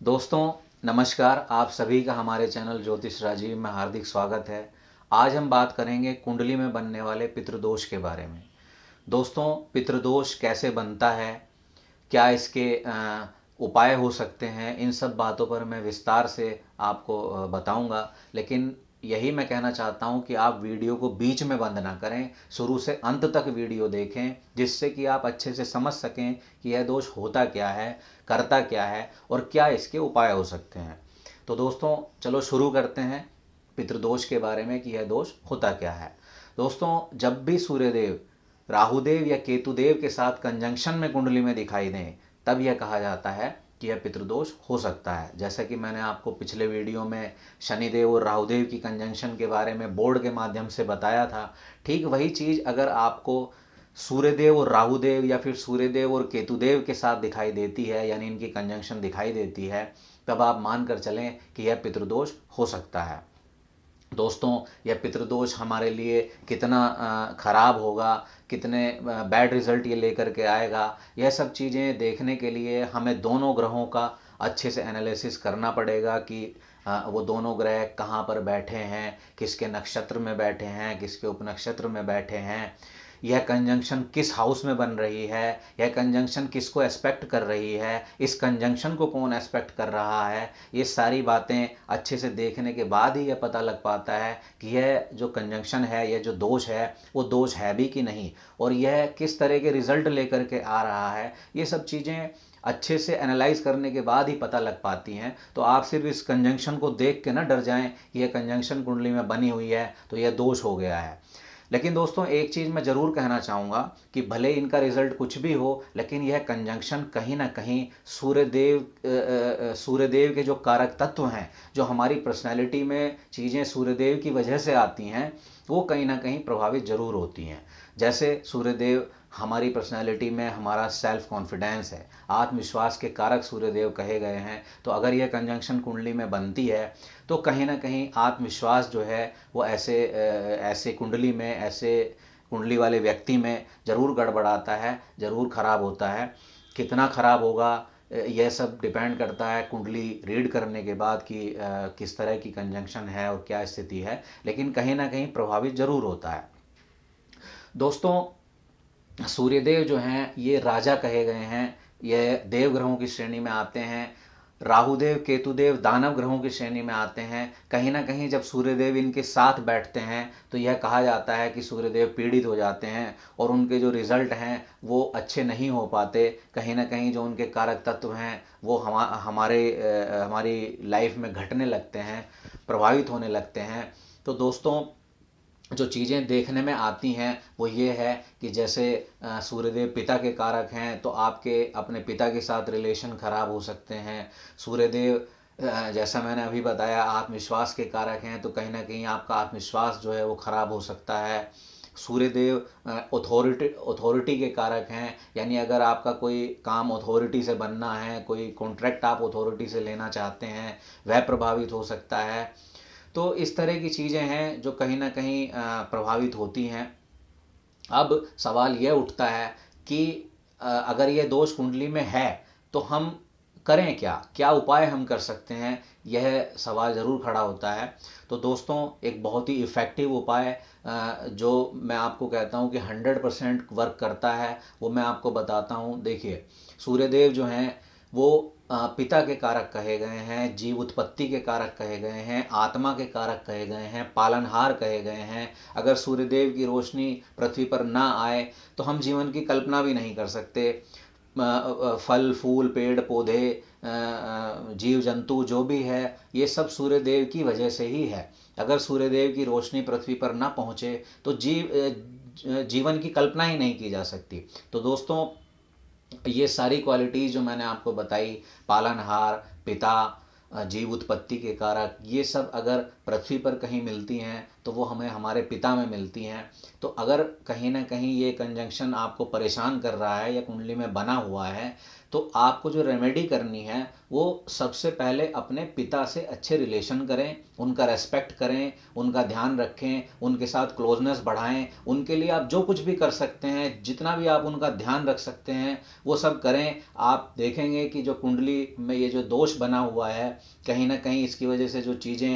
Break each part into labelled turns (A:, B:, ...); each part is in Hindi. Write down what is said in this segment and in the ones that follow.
A: दोस्तों नमस्कार। आप सभी का हमारे चैनल ज्योतिष राजीव में हार्दिक स्वागत है। आज हम बात करेंगे कुंडली में बनने वाले पितृदोष के बारे में। दोस्तों, पितृदोष कैसे बनता है, क्या इसके उपाय हो सकते हैं, इन सब बातों पर मैं विस्तार से आपको बताऊंगा। लेकिन यही मैं कहना चाहता हूं कि आप वीडियो को बीच में बंद ना करें, शुरू से अंत तक वीडियो देखें, जिससे कि आप अच्छे से समझ सकें कि यह दोष होता क्या है, करता क्या है और क्या इसके उपाय हो सकते हैं। तो दोस्तों चलो शुरू करते हैं पितृदोष के बारे में कि यह दोष होता क्या है। दोस्तों, जब भी सूर्यदेव राहुदेव या केतुदेव के साथ कंजंक्शन में कुंडली में दिखाई दें, तब यह कहा जाता है कि यह पितृदोष हो सकता है। जैसा कि मैंने आपको पिछले वीडियो में शनिदेव और राहुदेव की कंजंक्शन के बारे में बोर्ड के माध्यम से बताया था, ठीक वही चीज़ अगर आपको सूर्यदेव और राहुदेव या फिर सूर्यदेव और केतुदेव के साथ दिखाई देती है, यानी इनकी कंजंक्शन दिखाई देती है, तब आप मान कर चलें कि यह पितृदोष हो सकता है। दोस्तों, यह पितृदोष हमारे लिए कितना खराब होगा, कितने बैड रिजल्ट ये लेकर के आएगा, यह सब चीज़ें देखने के लिए हमें दोनों ग्रहों का अच्छे से एनालिसिस करना पड़ेगा कि वो दोनों ग्रह कहाँ पर बैठे हैं, किसके नक्षत्र में बैठे हैं, किसके उपनक्षत्र में बैठे हैं, यह कंजंक्शन किस हाउस में बन रही है, यह कंजंक्शन किसको एस्पेक्ट कर रही है, इस कंजंक्शन को कौन एस्पेक्ट कर रहा है। ये सारी बातें अच्छे से देखने के बाद ही यह पता लग पाता है कि यह जो कंजंक्शन है, यह जो दोष है, वो दोष है भी कि नहीं, और यह किस तरह के रिजल्ट लेकर के आ रहा है। ये सब चीज़ें अच्छे से एनालाइज करने के बाद ही पता लग पाती हैं। तो आप सिर्फ इस कंजंक्शन को देख के ना डर जाएं कि यह कंजंक्शन कुंडली में बनी हुई है तो यह दोष हो गया है। लेकिन दोस्तों, एक चीज़ मैं ज़रूर कहना चाहूँगा कि भले इनका रिजल्ट कुछ भी हो, लेकिन यह कंजंक्शन कहीं ना कहीं सूर्यदेव के जो कारक तत्व हैं, जो हमारी पर्सनैलिटी में चीज़ें सूर्यदेव की वजह से आती हैं, वो कहीं ना कहीं प्रभावित ज़रूर होती हैं। जैसे सूर्यदेव हमारी पर्सनैलिटी में हमारा सेल्फ कॉन्फिडेंस है, आत्मविश्वास के कारक सूर्यदेव कहे गए हैं। तो अगर यह कंजंक्शन कुंडली में बनती है तो कहीं ना कहीं आत्मविश्वास जो है वो ऐसे कुंडली में, ऐसे कुंडली वाले व्यक्ति में ज़रूर गड़बड़ाता है, ज़रूर ख़राब होता है। कितना ख़राब होगा यह सब डिपेंड करता है कुंडली रीड करने के बाद कि किस तरह की कंजंक्शन है और क्या स्थिति है, लेकिन कहीं ना कहीं प्रभावित ज़रूर होता है। दोस्तों, सूर्यदेव जो हैं ये राजा कहे गए हैं, यह देव ग्रहों की श्रेणी में आते हैं। राहुदेव केतुदेव दानव ग्रहों की श्रेणी में आते हैं। कहीं ना कहीं जब सूर्यदेव इनके साथ बैठते हैं तो यह कहा जाता है कि सूर्यदेव पीड़ित हो जाते हैं और उनके जो रिजल्ट हैं वो अच्छे नहीं हो पाते। कहीं ना कहीं जो उनके कारक तत्व हैं वो हमारी लाइफ में घटने लगते हैं, प्रभावित होने लगते हैं। तो दोस्तों, जो चीज़ें देखने में आती हैं वो ये है कि जैसे सूर्यदेव पिता के कारक हैं तो आपके अपने पिता के साथ रिलेशन खराब हो सकते हैं। सूर्यदेव जैसा मैंने अभी बताया आत्मविश्वास के कारक हैं, तो कहीं ना कहीं आपका आत्मविश्वास जो है वो खराब हो सकता है। सूर्यदेव अथॉरिटी के कारक हैं, यानी अगर आपका कोई काम अथॉरिटी से बनना है, कोई कॉन्ट्रैक्ट आप अथॉरिटी से लेना चाहते हैं, वह प्रभावित हो सकता है। तो इस तरह की चीज़ें हैं जो कहीं ना कहीं प्रभावित होती हैं। अब सवाल यह उठता है कि अगर ये दोष कुंडली में है तो हम करें क्या, क्या उपाय हम कर सकते हैं, यह सवाल ज़रूर खड़ा होता है। तो दोस्तों, एक बहुत ही इफ़ेक्टिव उपाय जो मैं आपको कहता हूँ कि 100% वर्क करता है, वो मैं आपको बताता हूँ। देखिए, सूर्यदेव जो हैं वो पिता के कारक कहे गए हैं, जीव उत्पत्ति के कारक कहे गए हैं, आत्मा के कारक कहे गए हैं, पालनहार कहे गए हैं। अगर सूर्यदेव की रोशनी पृथ्वी पर ना आए तो हम जीवन की कल्पना भी नहीं कर सकते। फल फूल पेड़ पौधे जीव जंतु जो भी है, ये सब सूर्यदेव की वजह से ही है। अगर सूर्यदेव की रोशनी पृथ्वी पर ना पहुँचे तो जीवन की कल्पना ही नहीं की जा सकती। तो दोस्तों, ये सारी क्वालिटीज़ जो मैंने आपको बताई, पालनहार, पिता, जीव उत्पत्ति के कारक, ये सब अगर पृथ्वी पर कहीं मिलती हैं तो वो हमें हमारे पिता में मिलती हैं। तो अगर कहीं ना कहीं ये कंजंक्शन आपको परेशान कर रहा है या कुंडली में बना हुआ है, तो आपको जो रेमेडी करनी है वो सबसे पहले अपने पिता से अच्छे रिलेशन करें, उनका रेस्पेक्ट करें, उनका ध्यान रखें, उनके साथ क्लोजनेस बढ़ाएं। उनके लिए आप जो कुछ भी कर सकते हैं, जितना भी आप उनका ध्यान रख सकते हैं वो सब करें। आप देखेंगे कि जो कुंडली में ये जो दोष बना हुआ है, कहीं ना कहीं इसकी वजह से जो चीज़ें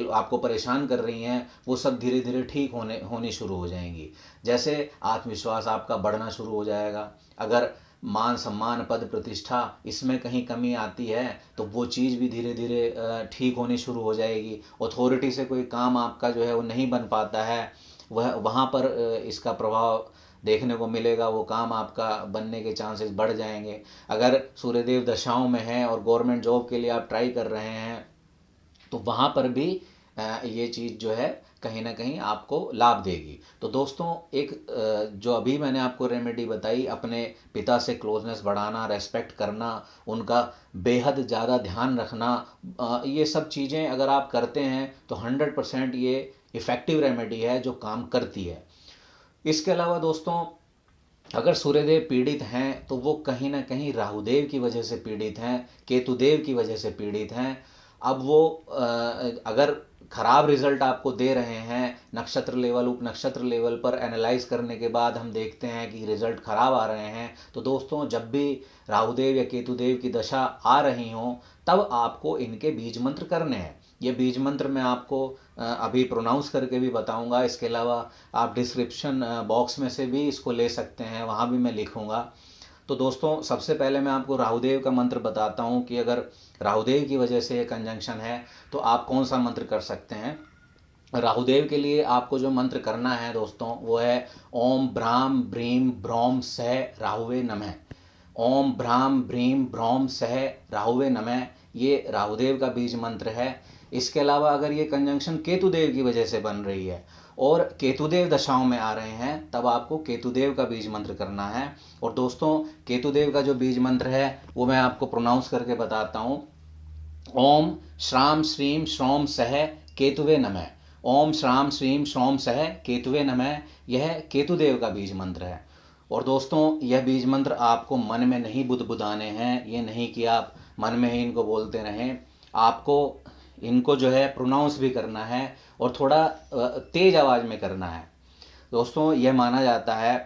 A: आपको परेशान कर रही हैं वो सब धीरे धीरे ठीक होनी शुरू हो जाएंगी। जैसे आत्मविश्वास आपका बढ़ना शुरू हो जाएगा। अगर मान सम्मान पद प्रतिष्ठा इसमें कहीं कमी आती है तो वो चीज़ भी धीरे धीरे ठीक होनी शुरू हो जाएगी। अथॉरिटी से कोई काम आपका जो है वो नहीं बन पाता है, वह वहाँ पर इसका प्रभाव देखने को मिलेगा, वो काम आपका बनने के चांसेस बढ़ जाएंगे। अगर सूर्यदेव दशाओं में है और गवर्नमेंट जॉब के लिए आप ट्राई कर रहे हैं तो वहाँ पर भी ये चीज़ जो है कहीं ना कहीं आपको लाभ देगी। तो दोस्तों एक जो अभी मैंने आपको रेमेडी बताई, अपने पिता से क्लोजनेस बढ़ाना, रेस्पेक्ट करना, उनका बेहद ज़्यादा ध्यान रखना, ये सब चीज़ें अगर आप करते हैं तो 100% ये इफ़ेक्टिव रेमेडी है जो काम करती है। इसके अलावा दोस्तों अगर सूर्यदेव पीड़ित हैं तो वो कहीं ना कहीं राहुदेव की वजह से पीड़ित हैं, केतुदेव की वजह से पीड़ित हैं। अब वो अगर खराब रिजल्ट आपको दे रहे हैं, नक्षत्र लेवल उप नक्षत्र लेवल पर एनालाइज करने के बाद हम देखते हैं कि रिजल्ट खराब आ रहे हैं, तो दोस्तों जब भी राहुदेव या केतुदेव की दशा आ रही हो तब आपको इनके बीज मंत्र करने हैं। ये बीज मंत्र मैं आपको अभी प्रोनाउंस करके भी बताऊंगा। इसके अलावा आप डिस्क्रिप्शन बॉक्स में से भी इसको ले सकते हैं, वहाँ भी मैं लिखूंगा। तो दोस्तों सबसे पहले मैं आपको राहुदेव का मंत्र बताता हूँ कि अगर राहुदेव की वजह से ये कंजंक्शन है तो आप कौन सा मंत्र कर सकते हैं। राहुदेव के लिए आपको जो मंत्र करना है दोस्तों वो है ओम भ्राम ब्रीम ब्रौम सह राहुवे नमः। ओम भ्राम ब्रीम ब्रौम सह राहुवे नमः, ये राहुदेव का बीज मंत्र है। इसके अलावा अगर ये कंजंक्शन केतुदेव की वजह से बन रही है और केतुदेव दशाओं में आ रहे हैं तब आपको केतुदेव का बीज मंत्र करना है। और दोस्तों केतुदेव का जो बीज मंत्र है वो मैं आपको प्रोनाउंस करके बताता हूँ। ओम श्राम श्रीम श्रौम सह केतुवे नमः। ओम श्राम श्रीम श्रौम सह केतुवे नमः, यह केतुदेव का बीज मंत्र है। और दोस्तों यह बीज मंत्र आपको मन में नहीं बुदबुदाने हैं, ये नहीं कि आप मन में ही इनको बोलते रहें, आपको इनको जो है प्रोनाउंस भी करना है और थोड़ा तेज आवाज़ में करना है। दोस्तों यह माना जाता है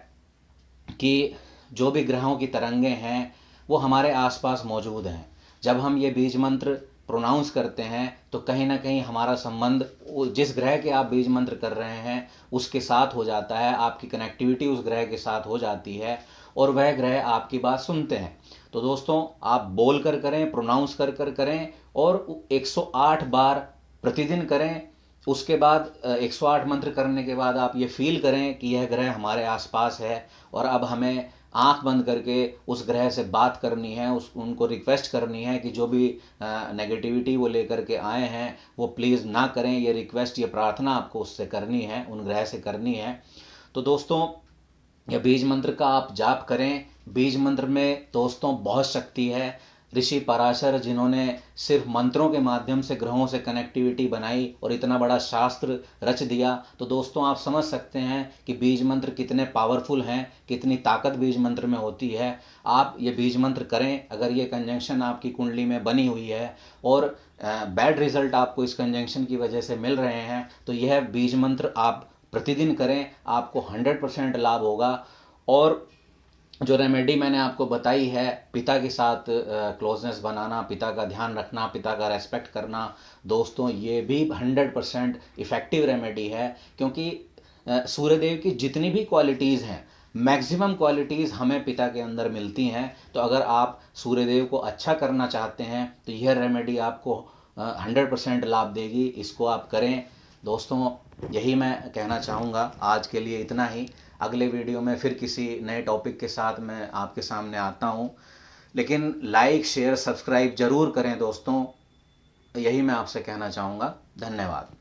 A: कि जो भी ग्रहों की तरंगें हैं वो हमारे आसपास मौजूद हैं। जब हम ये बीज मंत्र प्रोनाउंस करते हैं तो कहीं ना कहीं हमारा संबंध जिस ग्रह के आप बीज मंत्र कर रहे हैं उसके साथ हो जाता है, आपकी कनेक्टिविटी उस ग्रह के साथ हो जाती है और वह ग्रह आपकी बात सुनते हैं। तो दोस्तों आप बोल कर करें, प्रोनाउंस कर कर करें और 108 बार प्रतिदिन करें। उसके बाद 108 मंत्र करने के बाद आप ये फील करें कि यह ग्रह हमारे आसपास है और अब हमें आंख बंद करके उस ग्रह से बात करनी है, उनको रिक्वेस्ट करनी है कि जो भी नेगेटिविटी वो लेकर के आए हैं वो प्लीज़ ना करें। ये रिक्वेस्ट, ये प्रार्थना आपको उससे करनी है, उन ग्रह से करनी है। तो दोस्तों यह बीज मंत्र का आप जाप करें। बीज मंत्र में दोस्तों बहुत शक्ति है। ऋषि पराशर जिन्होंने सिर्फ मंत्रों के माध्यम से ग्रहों से कनेक्टिविटी बनाई और इतना बड़ा शास्त्र रच दिया, तो दोस्तों आप समझ सकते हैं कि बीज मंत्र कितने पावरफुल हैं, कितनी ताकत बीज मंत्र में होती है। आप ये बीज मंत्र करें। अगर ये कंजंक्शन आपकी कुंडली में बनी हुई है और बैड रिजल्ट आपको इस कंजंक्शन की वजह से मिल रहे हैं तो यह बीज मंत्र आप प्रतिदिन करें, आपको 100% लाभ होगा। और जो रेमेडी मैंने आपको बताई है, पिता के साथ क्लोजनेस बनाना, पिता का ध्यान रखना, पिता का रेस्पेक्ट करना, दोस्तों ये भी 100% इफ़ेक्टिव रेमेडी है। क्योंकि सूर्यदेव की जितनी भी क्वालिटीज़ हैं, मैक्सिमम क्वालिटीज़ हमें पिता के अंदर मिलती हैं। तो अगर आप सूर्यदेव को अच्छा करना चाहते हैं तो यह रेमेडी आपको 100% लाभ देगी। इसको आप करें दोस्तों, यही मैं कहना चाहूँगा। आज के लिए इतना ही। अगले वीडियो में फिर किसी नए टॉपिक के साथ मैं आपके सामने आता हूँ। लेकिन लाइक शेयर सब्सक्राइब ज़रूर करें दोस्तों, यही मैं आपसे कहना चाहूँगा। धन्यवाद।